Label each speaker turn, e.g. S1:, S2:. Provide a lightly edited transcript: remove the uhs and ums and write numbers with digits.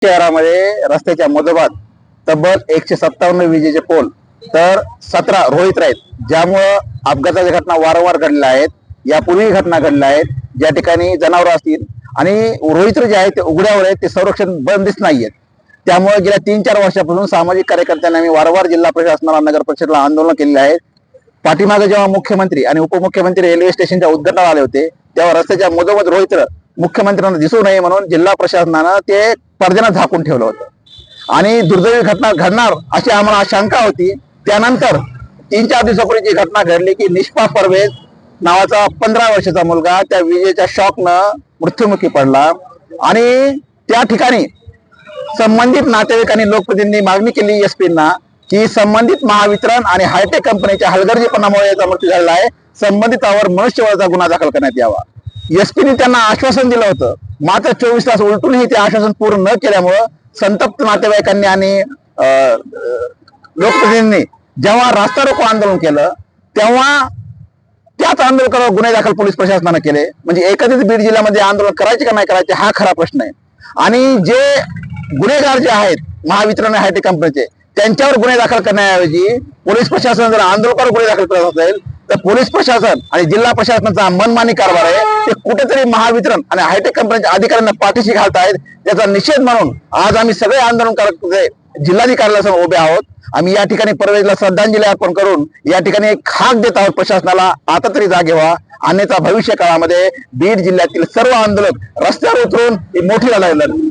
S1: शहरामध्ये रस्त्याच्या मधोमध तब्बल 157 विजेचे पोल तर 17 रोहित आहेत, ज्यामुळं अपघाताच्या घटना वारंवार घडल्या आहेत. यापूर्वी घटना घडल्या आहेत ज्या ठिकाणी जनावर असतील आणि रोहित जे आहेत ते उघड्यावर आहेत, ते संरक्षण बंदिस्त नाहीयेत. त्यामुळे गेल्या 3-4 वर्षापासून सामाजिक कार्यकर्त्यांनी आम्ही वारंवार जिल्हा प्रशासनाला, नगर परिषदेला आंदोलन केलेले आहेत. पाठीमागे जेव्हा मुख्यमंत्री आणि उपमुख्यमंत्री रेल्वे स्टेशनच्या उद्घाटनाला आले होते, तेव्हा रस्त्याच्या मधोमध रोहित मुख्यमंत्र्यांना दिसू नये म्हणून जिल्हा प्रशासनानं ते पडद्यानं झाकून ठेवलं होतं आणि दुर्दैवी घटना घडणार अशी आम्हाला शंका होती. त्यानंतर 3-4 दिवसापूर्वी जी घटना घडली की निष्पाप परवेज नावाचा 15 वर्षाचा मुलगा त्या विजेच्या शॉकनं मृत्युमुखी पडला आणि त्या ठिकाणी संबंधित नातेवाईकांनी लोकप्रतिनिधी मागणी केली एसपींना की संबंधित महावितरण आणि हायटेक कंपनीच्या हलगर्जीपणामुळे याचा मृत्यू झालेला आहे, संबंधितावर मनुष्यवधाचा गुन्हा दाखल करण्यात यावा. एसपीने त्यांना आश्वासन दिलं होतं, मात्र 24 तास उलटूनही ते आश्वासन पूर्ण न केल्यामुळं संतप्त नातेवाईकांनी आणि लोकप्रतिनिधींनी जेव्हा रास्ता रोको आंदोलन केलं तेव्हा त्याच आंदोलकावर गुन्हे दाखल पोलीस प्रशासनानं केले. म्हणजे एकत्रित बीड जिल्ह्यामध्ये आंदोलन करायचे का नाही करायचे हा खरा प्रश्न आहे. आणि जे गुन्हेगार जे आहेत महावितरण हायटेक कंपनीचे, त्यांच्यावर गुन्हे दाखल करण्याऐवजी पोलीस प्रशासन जर आंदोलकावर गुन्हे दाखल करत असेल तर पोलीस प्रशासन आणि जिल्हा प्रशासनाचा मनमानी कारभार आहे. ते कुठेतरी महावितरण आणि हायटेक कंपनीच्या अधिकाऱ्यांना पाठीशी घालतायत. त्याचा निषेध म्हणून आज आम्ही सगळे आंदोलनकारक जिल्हाधिकाऱ्याला उभे आहोत. आम्ही या ठिकाणी परवेजला श्रद्धांजली अर्पण करून या ठिकाणी एक हाक देत आहोत प्रशासनाला, आता तरी जागे व्हा, अन्यथा भविष्य काळामध्ये बीड जिल्ह्यातील सर्व आंदोलक रस्त्यावर उतरून मोठी लढाई लढतील.